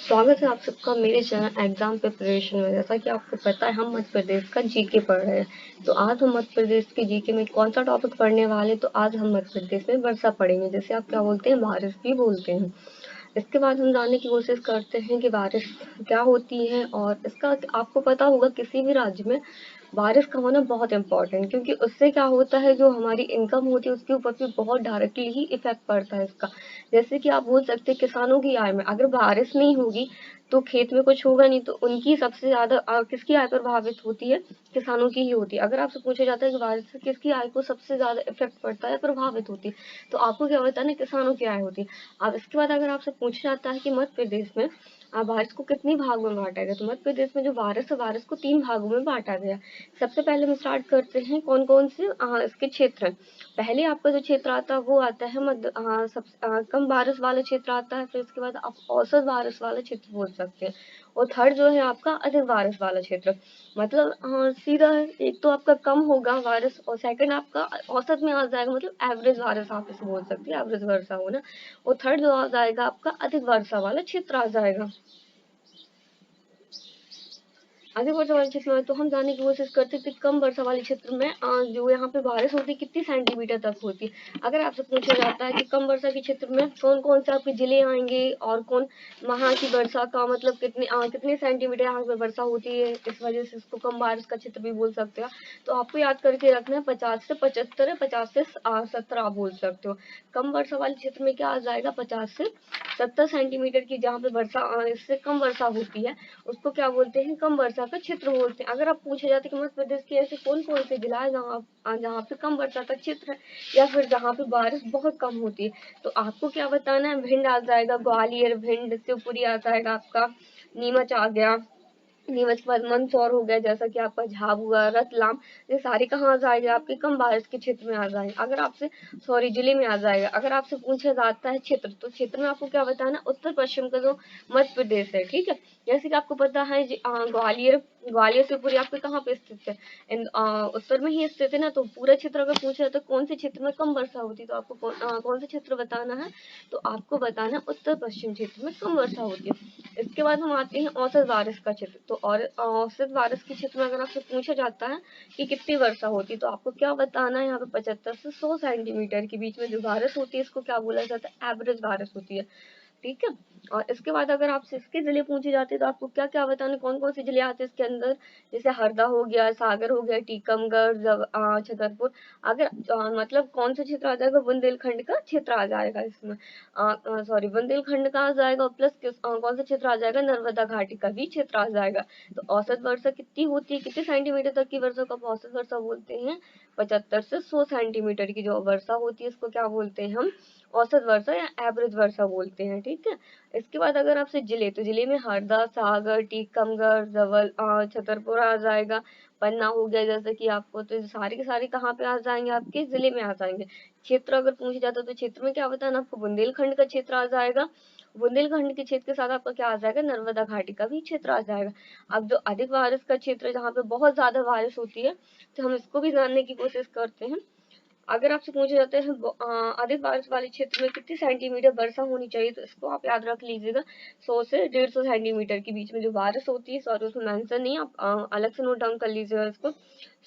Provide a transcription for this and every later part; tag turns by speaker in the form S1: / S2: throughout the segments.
S1: स्वागत है आप सबका मेरे चैनल एग्जाम प्रिपरेशन में। जैसा कि आपको पता है हम मध्य प्रदेश का जीके पढ़ रहे हैं। तो आज हम मध्य प्रदेश के जीके में कौन सा टॉपिक पढ़ने वाले, तो आज हम मध्य प्रदेश में वर्षा पढ़ेंगे, जैसे आप क्या बोलते हैं, बारिश भी बोलते हैं। इसके बाद हम जानने की कोशिश करते हैं कि बारिश क्या होती है, और इसका आपको पता होगा किसी भी राज्य में बारिश का होना बहुत इम्पोर्टेंट, क्योंकि उससे क्या होता है, जो हमारी इनकम होती है उसके ऊपर भी बहुत डायरेक्टली ही इफेक्ट पड़ता है इसका। जैसे कि आप बोल सकते हैं किसानों की आय में अगर बारिश नहीं होगी तो खेत में कुछ होगा नहीं, तो उनकी सबसे ज्यादा किसकी आय प्रभावित होती है, किसानों की ही होती है। अगर आपसे पूछा जाता है कि बारिश से किसकी आय को सबसे ज्यादा इफेक्ट पड़ता है, प्रभावित होती है, तो आपको क्या बताना है, किसानों की आय होती है। अब इसके बाद अगर आपसे पूछा जाता है कि मध्य प्रदेश में बारिश को कितनी भागों में बांटा गया, तो मध्य प्रदेश में जो बारिश है, बारिश को 3 भागों में बांटा गया। सबसे पहले हम स्टार्ट करते हैं कौन कौन से इसके क्षेत्र। पहले आपका जो क्षेत्र आता है वो आता है मध्य सब कम बारिश वाला क्षेत्र आता है। फिर इसके बाद आप औसत बारिश वाला क्षेत्र बोल सकते हैं, और थर्ड जो है आपका अधिक बारिश वाला क्षेत्र। मतलब सीधा है, एक तो आपका कम होगा बारिश, और सेकंड आपका औसत में आ जाएगा, मतलब एवरेज बारिश आप इसे बोल सकते हैं, एवरेज वर्षा होना। और थर्ड जो आ जाएगा आपका अधिक वर्षा वाला क्षेत्र आ जाएगा। अधिक वर्षा वाले क्षेत्र में तो हम जानने की कोशिश करते हैं कि कम वर्षा वाले क्षेत्र में जो यहाँ पे बारिश होती है कितनी सेंटीमीटर तक होती है। अगर आपसे पूछा जाता है कि कम वर्षा के क्षेत्र में कौन कौन से आपके जिले आएंगे, और कौन वहाँ की वर्षा का मतलब कितने सेंटीमीटर यहाँ पे वर्षा होती है, इस वजह से इसको कम बारिश का क्षेत्र भी बोल सकते हो। तो आपको याद करके रखना है 50 से 75 है, 50 से 70 आप बोल सकते हो। कम वर्षा वाले क्षेत्र में क्या आ जाएगा, 50 से 70 सेंटीमीटर की जहाँ पे वर्षा इससे कम वर्षा होती है, उसको क्या बोलते हैं, कम वर्षा का क्षेत्र बोलते हैं। अगर आप पूछे जाते हैं कि मध्य प्रदेश के ऐसे कौन कौन से जिला है जहाँ पे कम वर्षा का क्षेत्र है, या फिर जहाँ पे बारिश बहुत कम होती है, तो आपको क्या बताना है, भिंड आ जाएगा, ग्वालियर, भिंड, शिवपुरी आ जाएगा आपका, नीमच आ गया, नीमच के बाद मंदसौर हो गया, जैसा कि आपका झाबुआ, रतलाम, ये सारे कहाँ आ जाएगा, आपके कम बारिश के क्षेत्र में आ जाएंगे। अगर आपसे सॉरी जिले में आ जाएगा। अगर आपसे पूछा जाता है क्षेत्र, तो क्षेत्र में आपको क्या बताना, उत्तर पश्चिम का जो मध्य प्रदेश है, ठीक है। जैसे कि आपको पता है ग्वालियर, ग्वालियर शिवपुरी आपके कहाँ पे स्थित है, उत्तर में ही स्थित है ना। तो पूरा क्षेत्र अगर पूछा जाता है कौन से क्षेत्र में कम वर्षा होती है, तो आपको कौन सा क्षेत्र बताना है, तो आपको बताना है उत्तर पश्चिम क्षेत्र में कम वर्षा होती है। इसके बाद हम आते हैं औसत बारिश का क्षेत्र। तो और औसत बारिश के क्षेत्र में अगर आपसे पूछा जाता है कि कितनी वर्षा होती है, तो आपको क्या बताना है, यहाँ पे 75 से 100 सेंटीमीटर के बीच में जो बारिश होती है, इसको क्या बोला जाता है, एवरेज बारिश होती है, ठीक है। और इसके बाद अगर आपसे इसके जिले पूछे जाते हैं, तो आपको क्या क्या बताना, कौन कौन से जिले आते हैं इसके अंदर, जैसे हरदा हो गया, सागर हो गया, टीकमगढ़, छतरपुर। अगर मतलब कौन सा क्षेत्र आ जाएगा, बुंदेलखंड का क्षेत्र आ जाएगा इसमें, सॉरी बुंदेलखंड का आ जाएगा, प्लस कौन सा क्षेत्र आ जाएगा, नर्मदा घाटी का भी क्षेत्र आ जाएगा। तो औसत वर्षा कितनी होती है, कितने सेंटीमीटर तक की वर्षा को औसत वर्षा बोलते हैं, 75 से 100 सेंटीमीटर की जो वर्षा होती है, इसको क्या बोलते हैं हम, औसत वर्षा या एवरेज वर्षा बोलते हैं, ठीक है। इसके बाद अगर आपसे जिले, तो जिले में हरदा, सागर, टीकमगढ़, छतरपुर आ जाएगा, पन्ना हो गया, जैसे कि आपको तो सारे के सारे कहाँ पे आ जाएंगे, आपके जिले में आ जाएंगे। क्षेत्र अगर पूछा जाता है तो क्षेत्र में क्या बताना आपको, बुंदेलखंड का क्षेत्र आ जाएगा। बुंदेलखंड के क्षेत्र के साथ आपका क्या आ जाएगा, नर्मदा घाटी का भी क्षेत्र आ जाएगा। अब जो अधिक बारिश का क्षेत्र, जहाँ पे बहुत ज्यादा बारिश होती है, तो हम इसको भी जानने की कोशिश करते हैं। अगर आपसे पूछे जाते हैं अधिक बारिश वाले क्षेत्र में कितनी सेंटीमीटर वर्षा होनी चाहिए, तो इसको आप याद रख लीजिएगा, 100 से 150 सेंटीमीटर के बीच में जो बारिश होती है, सॉरी उसमें मेंशन नहीं, आप अलग से नोट डाउन कर लीजिएगा इसको।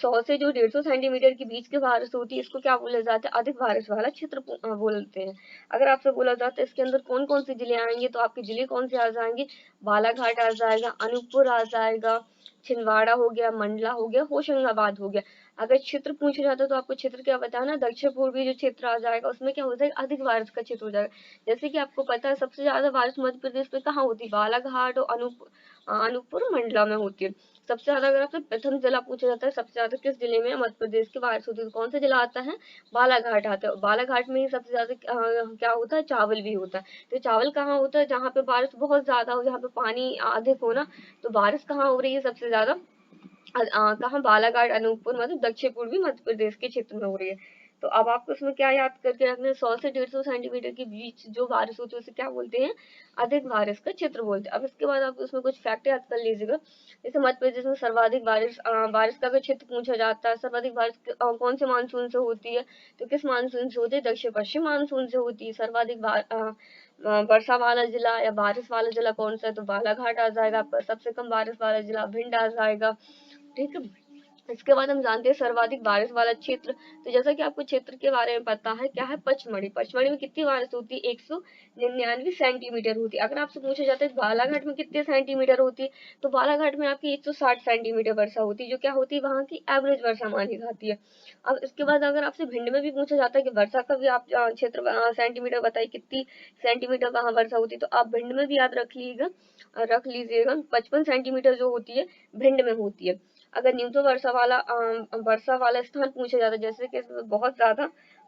S1: 100 से जो 150 सेंटीमीटर के बीच की बारिश होती है, इसको क्या बोला जाता है, अधिक बारिश वाला क्षेत्र बोलते हैं। अगर आपसे बोला जाता है इसके अंदर कौन कौन से जिले आएंगे, तो आपके जिले कौन से आ जाएंगे, बालाघाट आ जाएगा, अनूपपुर आ जाएगा, छिंदवाड़ा हो गया, मंडला हो गया, होशंगाबाद हो गया। अगर क्षेत्र पूछा जाता है तो आपको क्षेत्र क्या बताना, दक्षिण पूर्वी जो क्षेत्र आ जाएगा उसमें क्या हो जाएगा, अधिक बारिश का क्षेत्र हो जाएगा। जैसे कि आपको पता है सबसे ज्यादा बारिश मध्य प्रदेश में कहाँ होती है, बालाघाट और अनूपपुर, मंडला में होती है सबसे ज्यादा। अगर आपसे प्रथम जिला पूछा जाता है सबसे ज्यादा किस जिले में मध्य प्रदेश की बारिश होती है, तो कौन सा जिला आता है, बालाघाट आता है। बालाघाट में ही सबसे ज्यादा क्या होता है, चावल भी होता है। तो चावल कहाँ होता है, जहाँ पे बारिश बहुत ज्यादा हो, जहाँ पे पानी अधिक हो ना, तो बारिश कहाँ हो रही है सबसे ज्यादा, कहाँ, बालाघाट, अनूपपुर, मतलब दक्षिण पूर्वी मध्य प्रदेश के क्षेत्र में हो रही है, तो अब आपको इसमें क्या याद करके रखना है, 100 से 150 सेंटीमीटर के बीच जो बारिश होती है उसे क्या बोलते हैं, अधिक बारिश का क्षेत्र बोलते हैं। अब इसके बाद आप उसमें कुछ फैक्ट याद कर लीजिएगा। जैसे मध्य प्रदेश में सर्वाधिक बारिश का भी क्षेत्र पूछा जाता है। सर्वाधिक बारिश कौन से मानसून से होती है, तो किस मानसून से होती है, दक्षिण पश्चिम मानसून से होती है। सर्वाधिक वर्षा वाला जिला या बारिश वाला जिला कौन सा है, तो बालाघाट आ जाएगा आपका। सबसे कम बारिश वाला जिला भिंड आ जाएगा, ठीक है। इसके बाद हम जानते हैं सर्वाधिक बारिश वाला क्षेत्र। तो जैसा कि आपको क्षेत्र के बारे में पता है, क्या है, पचमढ़ी। पचमढ़ी में कितनी बारिश होती है, 199 सेंटीमीटर होती है। अगर आपसे पूछा जाता है बालाघाट में कितने सेंटीमीटर होती है, तो बालाघाट में आपकी 160 सेंटीमीटर वर्षा होती है, जो क्या होती है, वहां की एवरेज वर्षा मानी जाती है। अब इसके बाद अगर आपसे भिंड में भी पूछा जाता है कि वर्षा का भी आप क्षेत्र सेंटीमीटर बताइए, कितनी सेंटीमीटर वहां वर्षा होती है, तो आप भिंड में भी याद रख लीजिएगा 55 सेंटीमीटर जो होती है भिंड में होती है। अगर न्यूनतम वर्षा वाला स्थान पूछा जाता है, जैसे कि इसमें बहुत ज्यादा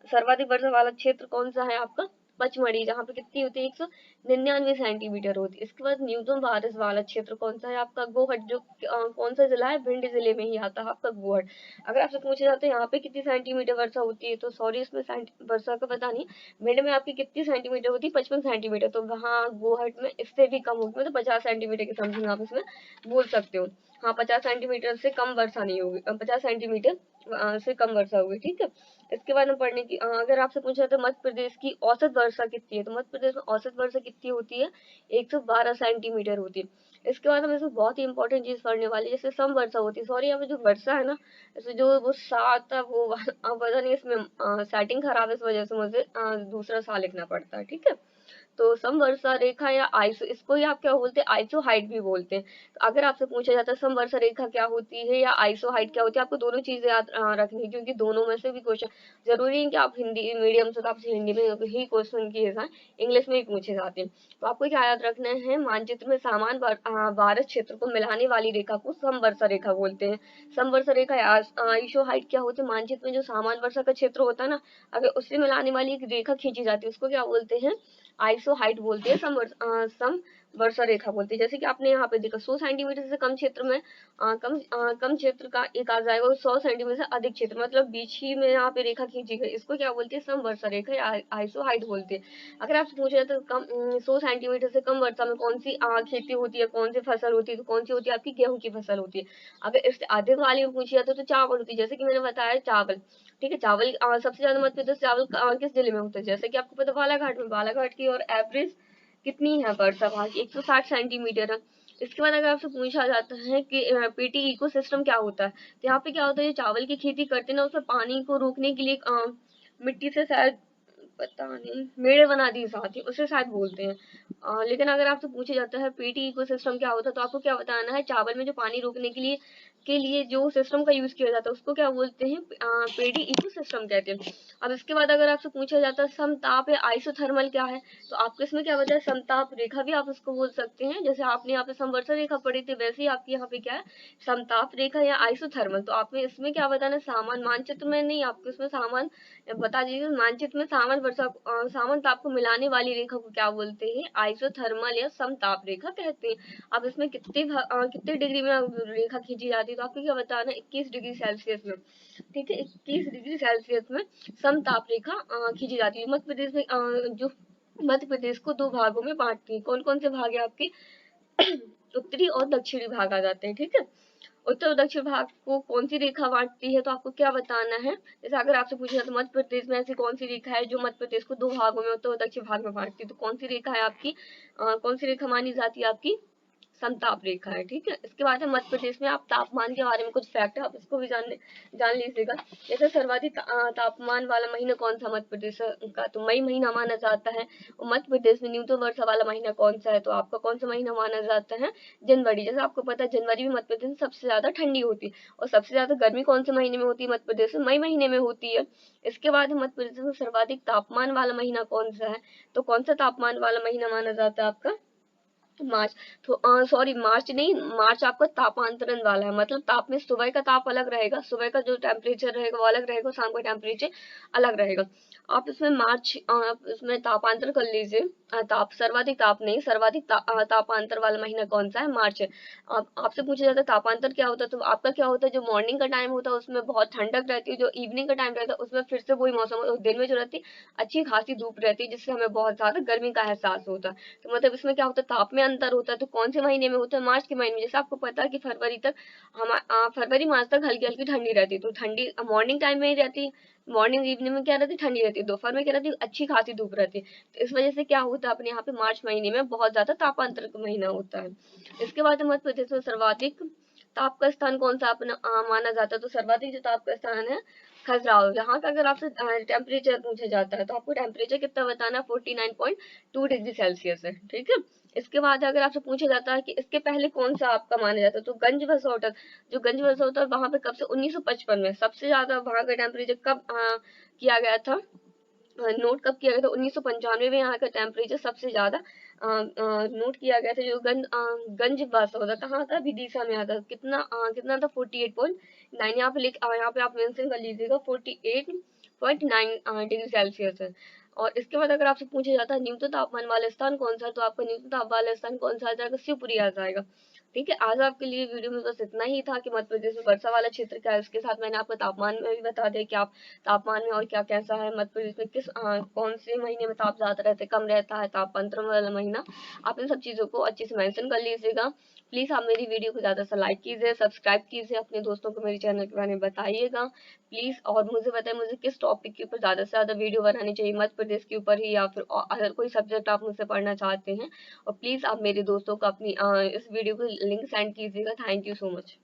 S1: सर्वाधिक वर्षा वाला क्षेत्र कौन सा है आपका, पचमढ़ी, जहाँ पे कितनी होती है, 199 सेंटीमीटर होती है। इसके बाद न्यूनतम बारिश वाला क्षेत्र कौन सा है आपका, गोहट, जो कौन सा जिला है, भिंड जिले में ही आता है आपका गोहट। अगर आपसे पूछा जाता है यहाँ पे कितनी सेंटीमीटर वर्षा होती है, तो सॉरी इसमें वर्षा का पता नहीं, भिंड में आपकी कितनी सेंटीमीटर होती है, 55 सेंटीमीटर। तो वहाँ गोहट में इससे भी कम होगी, मतलब 50 सेंटीमीटर के समथिंग आप इसमें बोल सकते हो। हाँ, 50 सेंटीमीटर से कम वर्षा नहीं होगी, 50 सेंटीमीटर से कम वर्षा होगी, ठीक है। इसके बाद में पढ़ने की अगर आपसे पूछा तो मध्य प्रदेश की औसत वर्षा कितनी है, तो मध्य प्रदेश में औसत वर्षा कितनी होती है, 112 सेंटीमीटर होती है। इसके बाद हम इसमें बहुत ही इंपॉर्टेंट चीज पढ़ने वाली है, जैसे सम वर्षा होती है। सॉरी, यहाँ पे जो वर्षा है ना, इसमें जो वो सा आता है वो पता नहीं, इसमें सेटिंग खराब है, इस वजह से मुझे दूसरा सा लिखना पड़ता है, ठीक है। तो समवर्षा रेखा या आइसो, इसको ही आप क्या बोलते हैं, आइसो हाइट भी बोलते हैं। तो अगर आपसे पूछा जाता है समवर्षा रेखा क्या होती है या आइसो हाइट क्या होती है, आपको दोनों चीजें याद रखनी है, क्योंकि दोनों में से भी क्वेश्चन, जरूरी है कि आप हिंदी मीडियम से, तो आपसे हिंदी में ही क्वेश्चन किए जाए, इंग्लिश में ही पूछे जाते हैं। तो आपको क्या याद रखना है, मानचित्र में समान बारिश क्षेत्र को मिलाने वाली रेखा को समवर्षा रेखा बोलते हैं। समवर्षा रेखा या आइसो हाइट क्या होती है, मानचित्र में जो समान वर्षा का क्षेत्र होता है ना, अगर उससे मिलाने वाली एक रेखा खींची जाती है, उसको क्या बोलते हैं, आइसो हाइट बोलते हैं, सम वर्षा रेखा बोलते हैं। जैसे कि आपने यहाँ पे देखा 100 सेंटीमीटर से कम क्षेत्र में कम क्षेत्र का एक आ जाएगा, और 100 सेंटीमीटर से अधिक क्षेत्र, मतलब बीच ही में यहाँ पे रेखा खींची गई, इसको क्या बोलते हैं, सम वर्षा रेखा या आइसो हाइट बोलते हैं। अगर आपसे पूछा जाए तो 100 सेंटीमीटर से कम वर्षा में कौन सी खेती होती है, कौन सी फसल होती है, तो कौन सी होती है आपकी गेहूं की फसल होती है। अगर इससे अधिक वाली में पूछी जाती है तो चावल होती है, जैसे कि मैंने बताया चावल, ठीक है। चावल सबसे ज्यादा मध्य प्रदेश चावल किस जिले में होता है, जैसे कि आपको पता बालाघाट में, बालाघाट की और एवरेज कितनी है वर्षा वहाँ की, 160 सेंटीमीटर है। इसके बाद अगर आपसे पूछा जाता है कि पीटी इकोसिस्टम क्या होता है, तो यहाँ पे क्या होता है, जो चावल की खेती करते हैं ना, उसमें पानी को रोकने के लिए मिट्टी से शायद, पता नहीं, मेड़े बना दी जाती है, उसे शायद बोलते हैं। लेकिन अगर आपसे पूछा जाता है पीटी इकोसिस्टम क्या होता है, तो आपको क्या बताना है, चावल में जो पानी रोकने के लिए जो सिस्टम का यूज किया जाता है उसको क्या बोलते हैं, पेडी इकोसिस्टम कहते हैं। अब इसके बाद अगर आपसे पूछा जाता है समताप या आइसोथर्मल क्या है, तो आपको इसमें क्या बताया, समताप रेखा भी आप इसको बोल सकते हैं। जैसे आपने यहाँ पे समवर्षा रेखा पढ़ी थी, वैसे ही आपके यहाँ पे क्या है, समताप रेखा या आइसोथर्मल। तो आपने इसमें क्या बताना, सामान मानचित्र में नहीं, आपको इसमें सामान बता दीजिए, मानचित्र में सामान ताप को मिलाने वाली रेखा को क्या बोलते हैं, आइसोथर्मल या समताप रेखा कहते हैं। अब इसमें कितने डिग्री में रेखा खींची जाती है, तो आपको क्या बताना, 21 डिग्री सेल्सियस में, ठीक है, 21 डिग्री सेल्सियस में समताप रेखा खींची जाती है। मध्य प्रदेश में जो मध्य प्रदेश को दो भागों में बांटती है, कौन कौन से भाग है आपके, उत्तरी और दक्षिणी भाग आ जाते हैं, ठीक है। उत्तर और दक्षिण भाग को कौन सी रेखा बांटती है, तो आपको क्या बताना है, जैसे अगर आपसे पूछा जाए तो मध्य प्रदेश में ऐसी कौन सी रेखा है जो मध्य प्रदेश को दो भागों में, उत्तर और दक्षिण भाग में बांटती है, तो कौन सी रेखा है आपकी, कौन सी रेखा मानी जाती है आपकी, समताप रेखा है, ठीक है। इसके बाद है मध्य प्रदेश में, आप तापमान के बारे में कुछ फैक्ट है, आप इसको भी जान लीजिएगा। जैसे सर्वाधिक तापमान वाला महीना कौन सा मध्य प्रदेश का, तो मई महीना माना जाता है। और मध्य प्रदेश में न्यूनतम वर्षा वाला महीना कौन सा है, तो आपका कौन सा महीना माना जाता है, जनवरी। जैसे आपको पता है जनवरी में मध्य प्रदेश में सबसे ज्यादा ठंडी होती है, और सबसे ज्यादा गर्मी कौन से महीने में होती है मध्य प्रदेश में, मई महीने में होती है। इसके बाद मध्य प्रदेश में सर्वाधिक तापमान वाला महीना कौन सा है, तो कौन सा तापमान वाला महीना माना जाता है आपका, मार्च, तो सॉरी मार्च नहीं, मार्च आपका तापांतरण वाला है, मतलब ताप में सुबह का ताप अलग रहेगा, सुबह का जो टेम्परेचर रहेगा वो अलग रहेगा, शाम का टेम्परेचर अलग रहेगा। आप इसमें मार्च आप इसमें तापांतर कर लीजिए। ताप सर्वाधिक ताप नहीं, सर्वाधिक तापांतर वाला महीना कौन सा है? मार्च है। आपसे पूछा जाता है तापांतर क्या होता है, तो आपका क्या होता है, जो मॉर्निंग का टाइम होता है उसमें बहुत ठंडक रहती है, जो इवनिंग का टाइम रहता है उसमें फिर से वही मौसम होता है, दिन में जो रहती है अच्छी खासी धूप रहती है, जिससे हमें बहुत ज्यादा गर्मी का एहसास होता है। तो मतलब इसमें क्या होता है, ताप में अंतर होता है। तो कौन से महीने में होता है? मार्च के महीने में। जैसे आपको पता है कि फरवरी तक फरवरी मार्च तक हल्की हल्की ठंडी रहती है, तो ठंडी मॉर्निंग टाइम में ही रहती है, मॉर्निंग इवनिंग में क्या रहती है, ठंडी रहती है, दोपहर में क्या रहती है, अच्छी खासी धूप रहती है। तो इस वजह से क्या होता है, अपने यहाँ पे मार्च महीने में बहुत ज्यादा तापांतर का महीना होता है। इसके बाद मध्य प्रदेश में सर्वाधिक ताप का स्थान कौन सा अपना माना जाता है? तो सर्वाधिक जो ताप का स्थान है, खजुराहो। यहाँ का अगर आपसे टेम्परेचर पूछा जाता है तो आपको टेम्परेचर कितना बताना है? 49.2 डिग्री सेल्सियस है, ठीक है। इसके बाद अगर आपसे पूछा जाता है कि इसके पहले कौन सा आपका माना जाता है, तो गंज बसोटा। जो गंज बसोटा है वहां पे कब से? 1955 में सबसे ज्यादा वहां का टेम्परेचर कब किया गया था, नोट कब किया गया था? 1995 में यहाँ का टेम्परेचर सबसे ज्यादा नोट किया गया था। जो गंज बसोदा कहाँ था? विदिशा में आता। कितना था? 48.9। यहाँ पे आप मेंशन कर लीजिएगा, 48.9 डिग्री सेल्सियस है। और इसके बाद अगर आपसे पूछा जाता है न्यूनतम तापमान वाला स्थान कौन सा है, तो आपका न्यूनतम ताप वाला स्थान कौन सा आ जाएगा? शिवपुरी आ जाएगा। ठीक है, आज आपके लिए वीडियो में बस इतना ही था कि मध्य प्रदेश में वर्षा वाला क्षेत्र क्या है। इसके साथ मैंने आपको तापमान में भी बता दिया कि आप तापमान में और क्या कैसा है मध्य प्रदेश में, कौन से महीने में ताप ज्यादा रहता है, कम रहता है, तापांतर वाला महीना। आप इन सब चीजों को अच्छे से मेंशन कर लीजिएगा। प्लीज आप मेरी वीडियो को ज्यादा से लाइक कीजिए, सब्सक्राइब कीजिए, अपने दोस्तों को मेरे चैनल के बारे में बताइएगा प्लीज। और मुझे बताएं मुझे किस टॉपिक के ऊपर ज्यादा से ज्यादा वीडियो बनानी चाहिए, मध्य प्रदेश के ऊपर ही या फिर अगर कोई सब्जेक्ट आप मुझसे पढ़ना चाहते हैं। और प्लीज आप मेरे दोस्तों को अपनी इस वीडियो को लिंक सेंड कीजिएगा। Thank you so much.